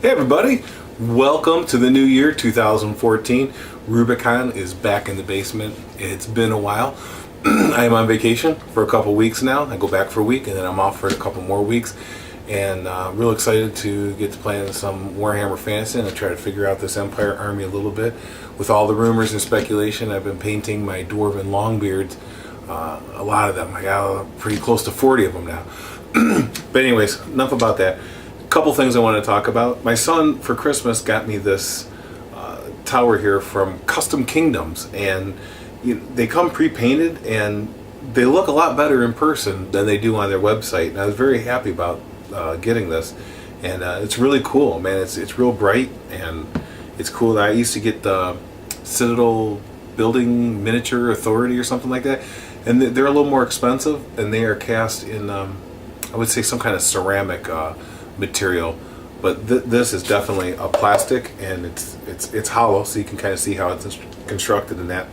Hey everybody, welcome to the new year 2014. Rubicon is back in the basement. It's been a while. I am on vacation for a couple weeks now. I go back for a week and then I'm off for a couple more weeks. And real excited to get to playing some Warhammer Fantasy and try to figure out this Empire army a little bit. With all the rumors and speculation, I've been painting my Dwarven Longbeards. A lot of them. I got pretty close to 40 of them now. But anyways, enough about that. A couple things I want to talk about. My son for Christmas got me this tower here from Custom Kingdoms, and they come pre-painted and they look a lot better in person than they do on their website, and I was very happy about getting this. And it's really cool, man. It's real bright and it's cool. I used to get the Citadel Building Miniature Authority or something like that, and they're a little more expensive, and they are cast in I would say some kind of ceramic material, but this is definitely a plastic, and it's hollow, so you can kind of see how it's constructed in that.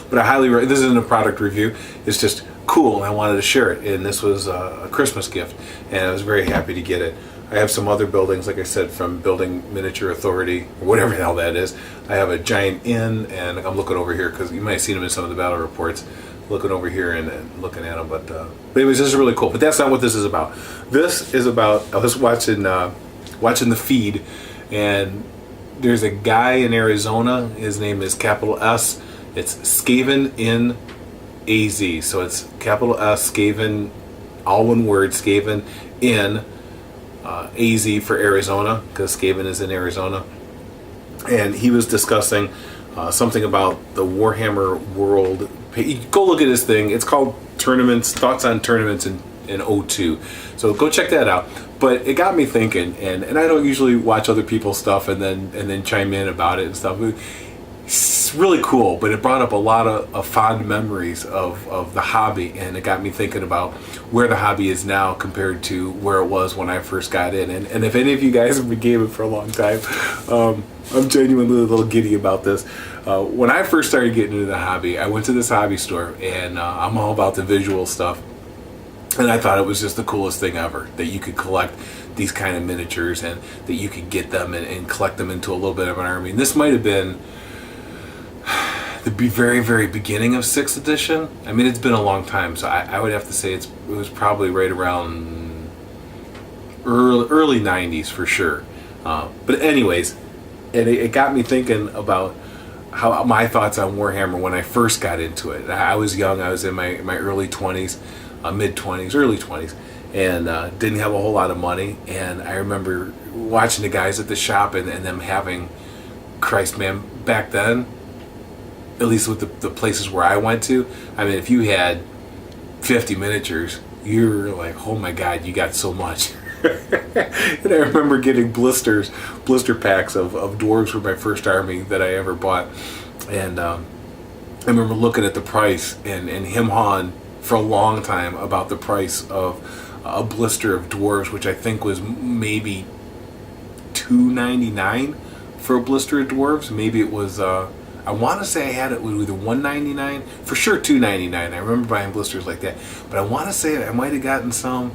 But I highly recommend. This isn't a product review. It's just cool, and I wanted to share it. And this was a Christmas gift, and I was very happy to get it. I have some other buildings, like I said, from Building Miniature Authority, or whatever the hell that is. I have a giant inn, and I'm looking over here because you might have seen them in some of the battle reports. Looking over here and looking at them, but anyways, this is really cool. But that's not what this is about. This is about, I was watching the feed, and there's a guy in Arizona. His name is capital S. It's Skaven in AZ. So it's capital S, Skaven, all one word, Skaven in AZ for Arizona, because Skaven is in Arizona. And he was discussing something about the Warhammer World. Go look at his thing. It's called Tournaments, Thoughts on Tournaments in 02. So go check that out. But it got me thinking, and I don't usually watch other people's stuff and then chime in about it and stuff. It's really cool, but it brought up a lot of fond memories of the hobby, and it got me thinking about where the hobby is now compared to where it was when I first got in. And if any of you guys have been gaming for a long time, I'm genuinely a little giddy about this. When I first started getting into the hobby, I went to this hobby store, and I'm all about the visual stuff. And I thought it was just the coolest thing ever, that you could collect these kind of miniatures and that you could get them and collect them into a little bit of an army. And this might have been the very, very beginning of 6th edition. I mean, it's been a long time, so I would have to say it was probably right around early 90s for sure. But anyways, and it got me thinking about how my thoughts on Warhammer when I first got into it. I was young. I was in my early 20s, mid-20s, early 20s, and didn't have a whole lot of money. And I remember watching the guys at the shop and them having, Christ, man, back then, at least with the places where I went to, I mean, if you had 50 miniatures, you were like, oh my God, you got so much. And I remember getting blister packs of dwarves for my first army that I ever bought. And I remember looking at the price and him-hawing for a long time about the price of a blister of dwarves, which I think was maybe $2.99 for a blister of dwarves. Maybe it was, I want to say I had it with either $1.99, for sure $2.99. I remember buying blisters like that. But I want to say I might have gotten some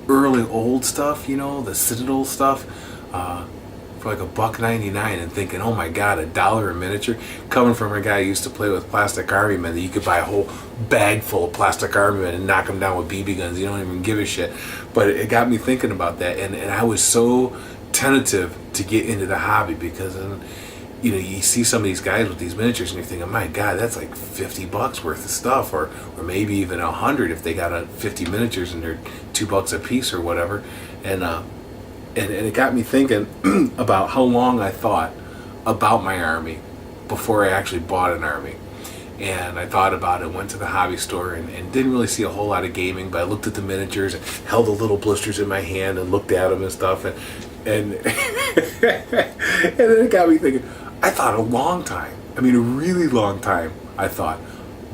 early old stuff, the Citadel stuff, for like $1.99, and thinking, oh my God, $1 a miniature, coming from a guy who used to play with plastic army men, that you could buy a whole bag full of plastic army men and knock them down with BB guns. You don't even give a shit. But it got me thinking about that, and I was so tentative to get into the hobby because you see some of these guys with these miniatures and you're thinking, my God, that's like $50 worth of stuff, or maybe even $100 if they got 50 miniatures and they're $2 a piece or whatever. And it got me thinking about how long I thought about my army before I actually bought an army. And I thought about it, went to the hobby store, and didn't really see a whole lot of gaming, but I looked at the miniatures and held the little blisters in my hand and looked at them and stuff, and and then it got me thinking. I thought a long time, I mean a really long time, I thought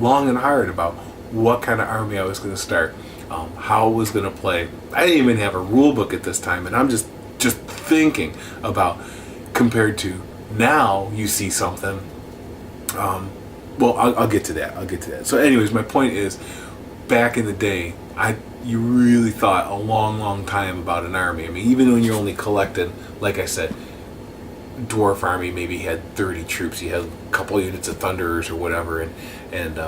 long and hard about what kind of army I was going to start, how I was going to play. I didn't even have a rule book at this time, and I'm just thinking about, compared to now, you see something. Well, I'll get to that. So anyways, my point is, back in the day, you really thought a long time about an army. I mean, even when you're only collecting, like I said, dwarf army maybe had 30 troops. You had a couple units of thunderers or whatever, and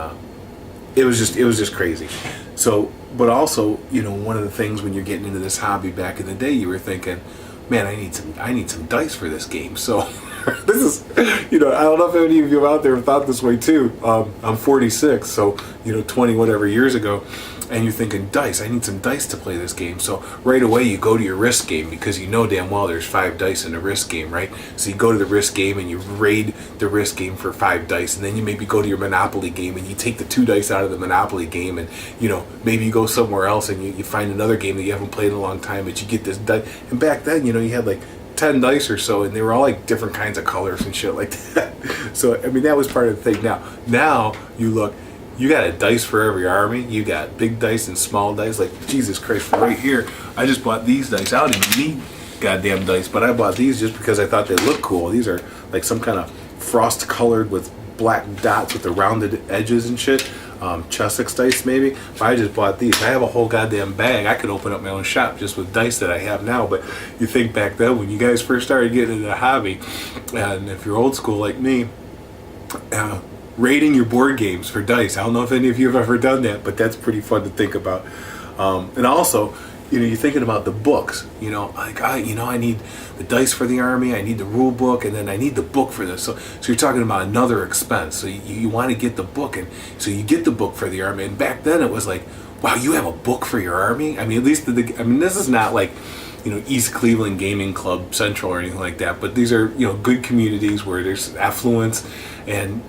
it was just crazy. So, but also, one of the things when you're getting into this hobby back in the day, you were thinking, man, I need some dice for this game. So this is, I don't know if any of you out there have thought this way too. I'm 46, so 20 whatever years ago, and you're thinking, dice, I need some dice to play this game. So right away you go to your Risk game, because you know damn well there's 5 dice in a Risk game, right? So you go to the Risk game and you raid the Risk game for 5 dice, and then you maybe go to your Monopoly game and you take the 2 dice out of the Monopoly game, and maybe you go somewhere else and you find another game that you haven't played in a long time, but you get this dice. And back then, you had like 10 dice or so, and they were all like different kinds of colors and shit like that. So I mean, that was part of the thing. Now you look, you got a dice for every army. You got big dice and small dice. Like, Jesus Christ, right here, I just bought these dice. I don't even need goddamn dice, but I bought these just because I thought they looked cool. These are like some kind of frost colored with black dots with the rounded edges and shit. Chessex dice maybe. But I just bought these. I have a whole goddamn bag. I could open up my own shop just with dice that I have now. But you think back then when you guys first started getting into the hobby, and if you're old school like me, rating your board games for dice. I don't know if any of you have ever done that, but that's pretty fun to think about. And also, you're thinking about the books. I need the dice for the army, I need the rule book, and then I need the book for this. So you're talking about another expense. So you want to get the book, and so you get the book for the army. And back then it was like, wow, you have a book for your army? I mean, at least this is not like East Cleveland Gaming Club Central or anything like that, but these are good communities where there's affluence, and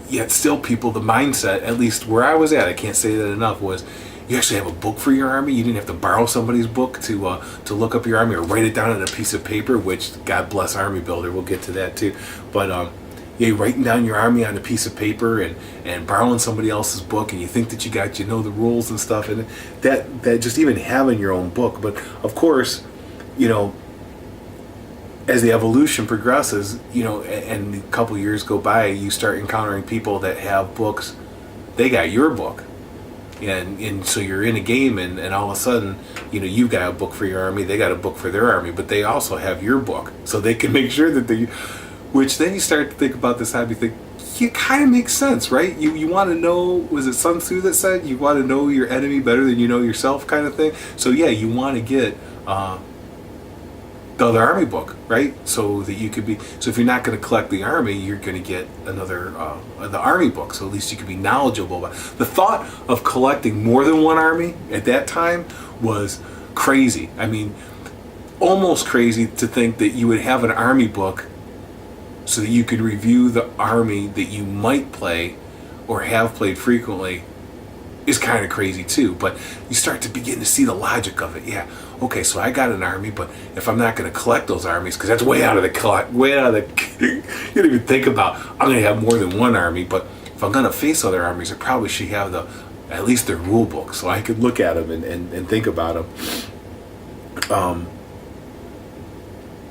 yet still people, the mindset, at least where I was at, I can't say that enough, was you actually have a book for your army. You didn't have to borrow somebody's book to look up your army or write it down on a piece of paper, which God bless Army Builder, we'll get to that too. But you're writing down your army on a piece of paper and borrowing somebody else's book, and you think that you know the rules and stuff, and that just even having your own book. But of course, as the evolution progresses, and a couple years go by, you start encountering people that have books. They got your book, and so you're in a game, and all of a sudden, you've got a book for your army. They got a book for their army, but they also have your book, so they can make sure that they. Which then you start to think about this hobby. Think it kind of makes sense, right? You want to know. Was it Sun Tzu that said you want to know your enemy better than you know yourself, kind of thing? So yeah, you want to get. The other army book, right? So that you could be. So if you're not going to collect the army, you're going to get another the army book. So at least you could be knowledgeable about it. The thought of collecting more than one army at that time was crazy. I mean, almost crazy to think that you would have an army book so that you could review the army that you might play or have played frequently. Is kind of crazy too, but you start to begin to see the logic of it. Yeah, okay, so I got an army, but if I'm not going to collect those armies, because that's way out of the you don't even think about, I'm going to have more than one army, but if I'm going to face other armies, I probably should have at least their rule book, so I could look at them and think about them.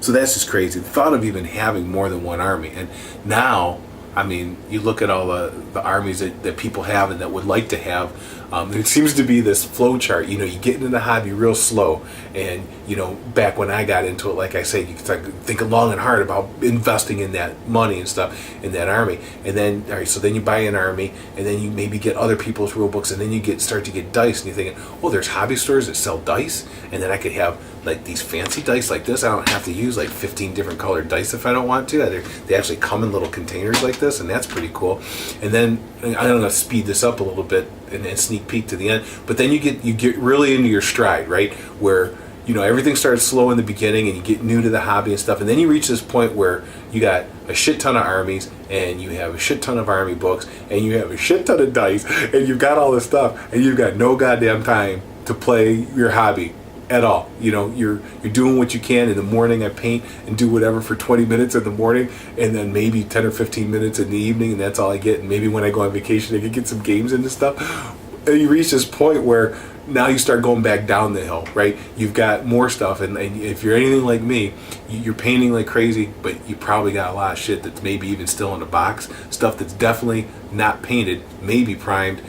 So that's just crazy. The thought of even having more than one army, and now, I mean, you look at all the armies that people have and that would like to have. There seems to be this flow chart. You get into the hobby real slow, and back when I got into it, like I said, you could think long and hard about investing in that money and stuff in that army. And then, all right, so then you buy an army, and then you maybe get other people's rule books, and then you start to get dice, and you're thinking, oh, there's hobby stores that sell dice, and then I could have like these fancy dice like this. I don't have to use like 15 different colored dice if I don't want to. They actually come in little containers like this, and that's pretty cool. And then I'm going to speed this up a little bit and sneak peek to the end. But then you get really into your stride, right? Where everything starts slow in the beginning, and you get new to the hobby and stuff, and then you reach this point where you got a shit ton of armies, and you have a shit ton of army books, and you have a shit ton of dice, and you've got all this stuff, and you've got no goddamn time to play your hobby at all. You're doing what you can. In the morning I paint and do whatever for 20 minutes in the morning, and then maybe 10 or 15 minutes in the evening, and that's all I get. And maybe when I go on vacation I can get some games into stuff. And you reach this point where now you start going back down the hill, right? You've got more stuff, and if you're anything like me, you're painting like crazy, but you probably got a lot of shit that's maybe even still in the box, stuff that's definitely not painted, maybe primed,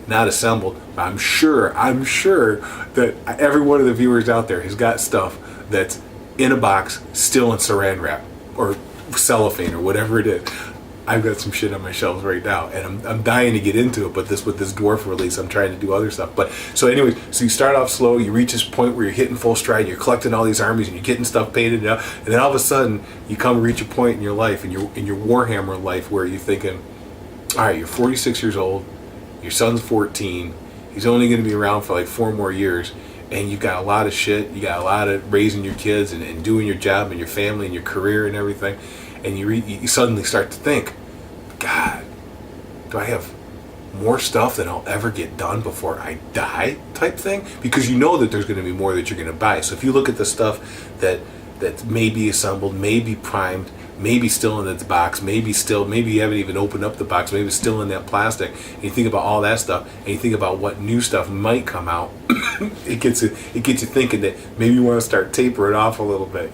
not assembled. But I'm sure that every one of the viewers out there has got stuff that's in a box, still in saran wrap or cellophane or whatever it is. I've got some shit on my shelves right now, and I'm dying to get into it. But with this dwarf release, I'm trying to do other stuff. But so anyways, so you start off slow, you reach this point where you're hitting full stride, you're collecting all these armies, and you're getting stuff painted up, and then all of a sudden you come reach a point in your life, in your Warhammer life, where you're thinking, all right, you're 46 years old, your son's 14, he's only going to be around for like 4 more years, and you've got a lot of shit, you got a lot of raising your kids and doing your job and your family and your career and everything. And you suddenly start to think, God, do I have more stuff than I'll ever get done before I die type thing? Because you know that there's going to be more that you're going to buy. So if you look at the stuff that may be assembled, may be primed, maybe still in its box, maybe you haven't even opened up the box, maybe it's still in that plastic, and you think about all that stuff, and you think about what new stuff might come out, it gets you thinking that maybe you want to start tapering off a little bit,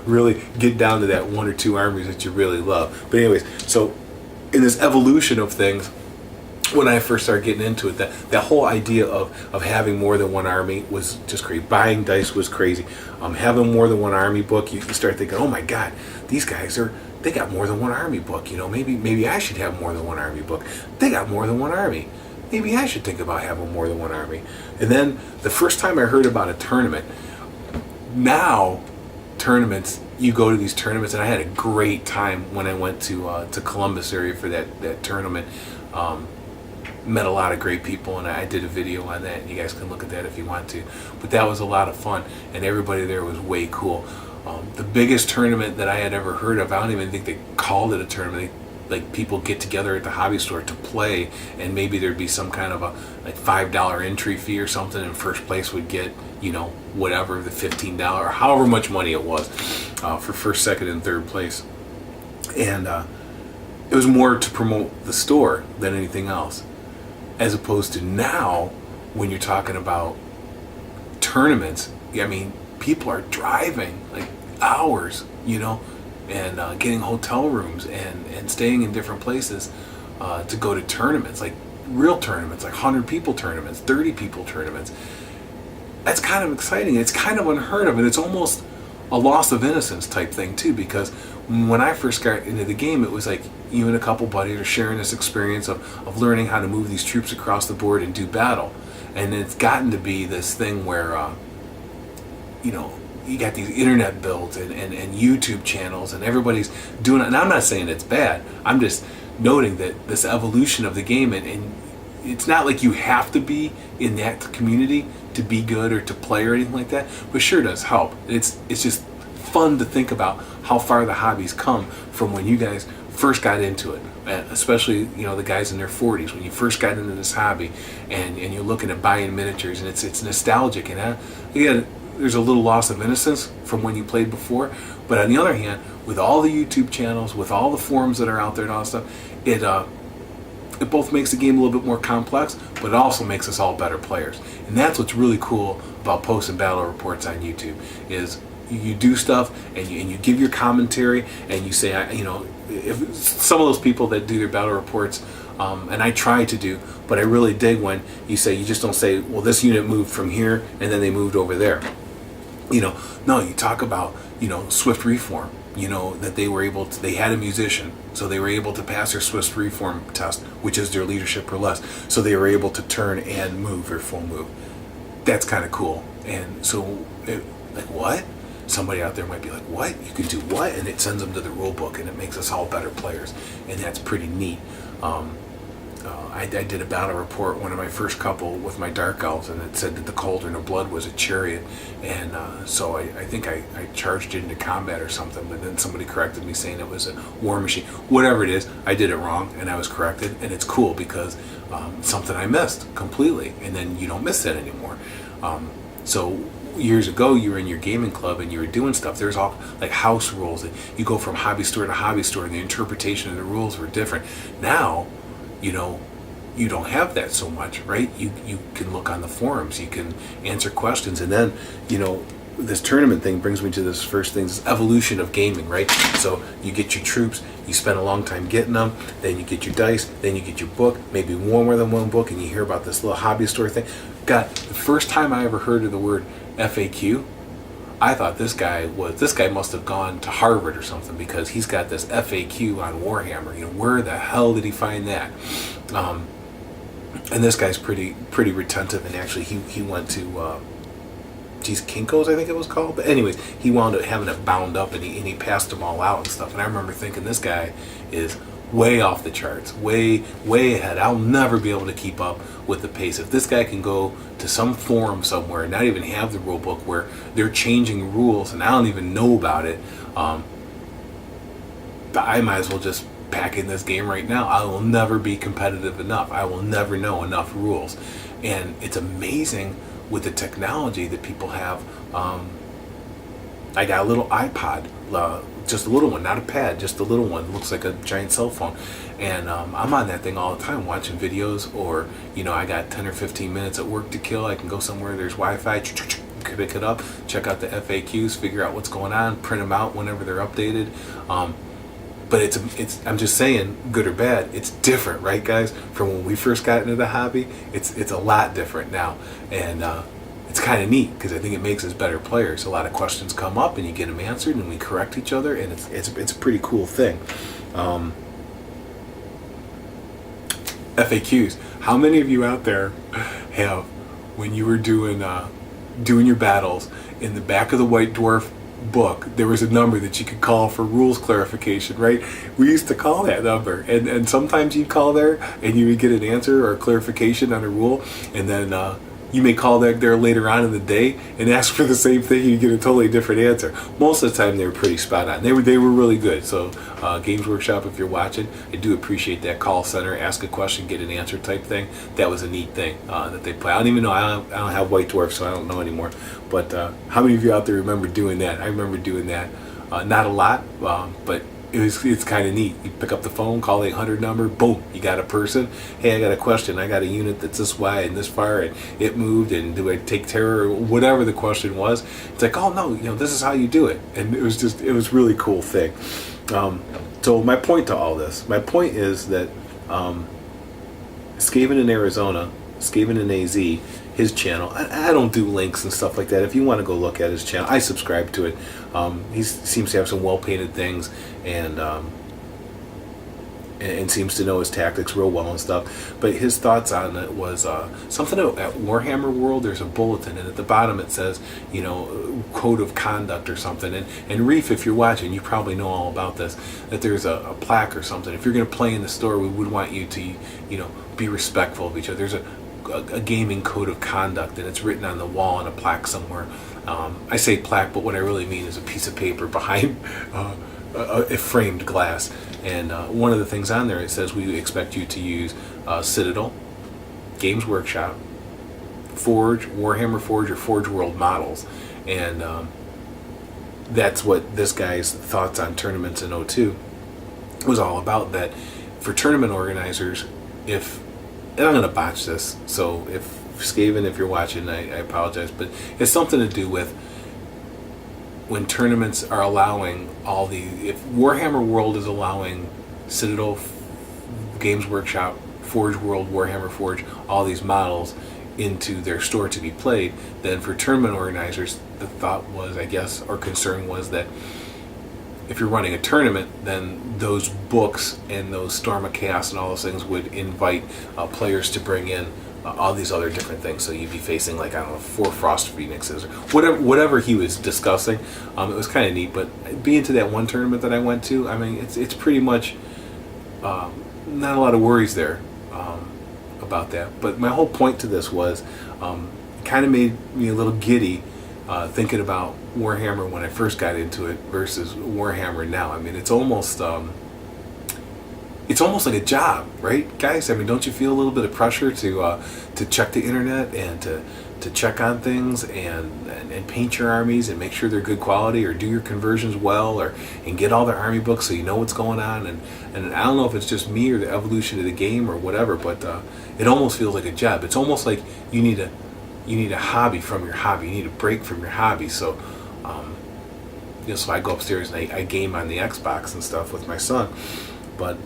really get down to that 1 or 2 armies that you really love. But anyways, so in this evolution of things, when I first started getting into it, that whole idea of having more than one army was just crazy. Buying dice was crazy. Having more than one army book, you start thinking, oh my God, these guys they got more than one army book. Maybe I should have more than one army book. They got more than one army. Maybe I should think about having more than one army. And then the first time I heard about a tournament, now tournaments, you go to these tournaments, and I had a great time when I went to Columbus area for that tournament. Met a lot of great people, and I did a video on that, and you guys can look at that if you want to. But that was a lot of fun, and everybody there was way cool. The biggest tournament that I had ever heard of, I don't even think they called it a tournament. Like, people get together at the hobby store to play, and maybe there'd be some kind of a $5 entry fee or something, and first place would get, whatever, the $15 or however much money it was for first, second, and third place. And it was more to promote the store than anything else. As opposed to now, when you're talking about tournaments, I mean, people are driving like hours, and getting hotel rooms and staying in different places to go to tournaments, like real tournaments, like 100 people tournaments, 30 people tournaments. That's kind of exciting. It's kind of unheard of, and it's almost a loss of innocence type thing too, because when I first got into the game, it was like you and a couple buddies are sharing this experience of learning how to move these troops across the board and do battle. And it's gotten to be this thing where you got these internet builds and YouTube channels, and everybody's doing it. And I'm not saying it's bad, I'm just noting that this evolution of the game, and it's not like you have to be in that community to be good or to play or anything like that, but sure does help. It's just fun to think about how far the hobby's come from when you guys first got into it, especially the guys in their 40s, when you first got into this hobby, and you're looking at buying miniatures, and it's nostalgic, and again, there's a little loss of innocence from when you played before. But on the other hand, with all the YouTube channels, with all the forums that are out there and all that stuff, it both makes the game a little bit more complex, but it also makes us all better players. And that's what's really cool about posting battle reports on YouTube, is you do stuff and you give your commentary, and you say, if some of those people that do their battle reports, and I try to do, but I really dig when you just don't say, well, this unit moved from here and then they moved over there. No, you talk about, Swift Reform, that they had a musician, so they were able to pass their Swift Reform test, which is their leadership or less, so they were able to turn and move or full move. That's kind of cool. And so, what? Somebody out there might be like, what? You can do what? And it sends them to the rule book, and it makes us all better players, and that's pretty neat. I did a battle report, one of my first couple, with my Dark Elves, and it said that the Cauldron of Blood was a chariot, and so I think I charged it into combat or something, but then somebody corrected me saying it was a war machine. Whatever it is, I did it wrong, and I was corrected, and it's cool because something I missed completely, and then you don't miss that anymore. So years ago, you were in your gaming club and you were doing stuff. There's all like house rules, and you go from hobby store to hobby store, and the interpretation of the rules were different. Now, you don't have that so much, right? You can look on the forums, you can answer questions, and then this tournament thing brings me to this first thing, this evolution of gaming, right? So you get your troops, you spend a long time getting them, then you get your dice, then you get your book, maybe more than one book, and you hear about this little hobby store thing. God, the first time I ever heard of the word FAQ, I thought this guy must have gone to Harvard or something, because he's got this FAQ on Warhammer. You know, where the hell did he find that? And this guy's pretty retentive, and actually he went to Kinko's, I think it was called. But anyways, he wound up having it bound up, and he passed them all out and stuff. And I remember thinking, this guy is way off the charts, way ahead. I'll never be able to keep up with the pace. If this guy can go to some forum somewhere and not even have the rule book where they're changing rules and I don't even know about it, I might as well just pack in this game right now. I will never be competitive enough. I will never know enough rules. And it's amazing with the technology that people have. I got a little iPod, just a little one, not a pad, just a little one. It looks like a giant cell phone. And I'm on that thing all the time watching videos, or, you know, I got 10 or 15 minutes at work to kill. I can go somewhere, there's Wi-Fi, pick it up, check out the FAQs, figure out what's going on, print them out whenever they're updated. But it's I'm just saying, good or bad, it's different, right, guys? From when we first got into the hobby, it's a lot different now, and it's kind of neat because I think it makes us better players. A lot of questions come up, and you get them answered, and we correct each other, and it's a pretty cool thing. FAQs. How many of you out there have, when you were doing your battles, in the back of the White Dwarf book, there was a number that you could call for rules clarification, right? We used to call that number, and sometimes you'd call there and you would get an answer or a clarification on a rule, and then you may call there later on in the day and ask for the same thing, and you get a totally different answer. Most of the time they were pretty spot on. They were really good. So Games Workshop, if you're watching, I do appreciate that call center, ask a question, get an answer type thing. That was a neat thing that they play. I don't even know, I don't have White Dwarf, so I don't know anymore. But how many of you out there remember doing that? I remember doing that. Not a lot, but it's kind of neat. You pick up the phone, call the 800 number, boom, you got a person. Hey, I got a question. I got a unit that's this wide and this far, and it moved, and do I take terror, or whatever the question was. It's like, oh no, you know, this is how you do it. And it was really cool thing. So my point to all this, my point is that Skaven in Arizona, Skaven in AZ, his channel, I don't do links and stuff like that. If you want to go look at his channel, I subscribe to it. He seems to have some well-painted things, and seems to know his tactics real well and stuff. But his thoughts on it was something at Warhammer World. There's a bulletin, and at the bottom it says, you know, code of conduct or something. And Reef, if you're watching, you probably know all about this. That there's a plaque or something. If you're going to play in the store, we would want you to, you know, be respectful of each other. There's a gaming code of conduct, and it's written on the wall on a plaque somewhere. I say plaque, but what I really mean is a piece of paper behind a framed glass. And one of the things on there, it says we expect you to use Citadel, Games Workshop, Forge, Warhammer Forge, or Forge World models. And that's what this guy's thoughts on tournaments in 02 was all about. That for tournament organizers, and I'm going to botch this, so if Skaven, if you're watching, I apologize, but it's something to do with when tournaments are allowing if Warhammer World is allowing Citadel, Games Workshop, Forge World, Warhammer Forge, all these models into their store to be played, then for tournament organizers, the thought was, I guess, or concern was that if you're running a tournament, then those books and those Storm of Chaos and all those things would invite players to bring in all these other different things. So you'd be facing, like, I don't know, 4 Frost Phoenixes or whatever he was discussing. It was kind of neat. But being to that one tournament that I went to, I mean, it's pretty much not a lot of worries there about that. But my whole point to this was it kind of made me a little giddy thinking about Warhammer when I first got into it versus Warhammer now. I mean, it's almost like a job, right, guys? I mean, don't you feel a little bit of pressure to check the internet and to check on things and paint your armies and make sure they're good quality, or do your conversions well, and get all their army books so you know what's going on? And I don't know if it's just me or the evolution of the game or whatever, but it almost feels like a job. It's almost like you need to you need a hobby from your hobby. You need a break from your hobby. So, so I go upstairs and I game on the Xbox and stuff with my son. But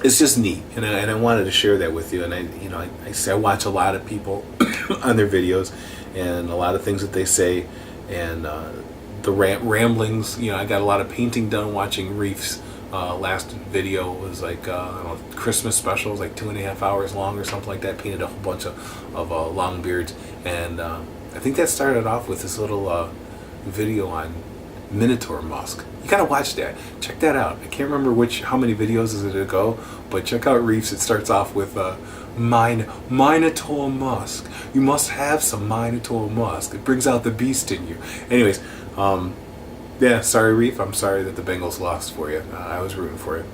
it's just neat, and I wanted to share that with you. And I watch a lot of people on their videos, and a lot of things that they say, and the ramblings. I got a lot of painting done watching Reef's last video was like I don't know, Christmas special. It was like 2.5 hours long or something like that. Painted a whole bunch of long beards, and I think that started off with this little video on Minotaur Musk. You gotta watch that. Check that out. I can't remember how many videos is it ago, but check out Reefs. It starts off with Minotaur Musk. You must have some Minotaur Musk. It brings out the beast in you. Anyways, yeah, sorry Reef. I'm sorry that the Bengals lost for you. I was rooting for you.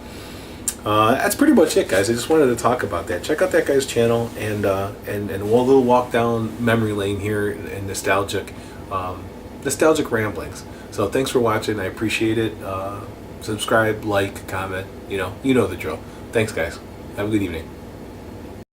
That's pretty much it, guys. I just wanted to talk about that. Check out that guy's channel and a little walk down memory lane here and nostalgic ramblings. So thanks for watching. I appreciate it. Subscribe, like, comment. You know the drill. Thanks, guys. Have a good evening.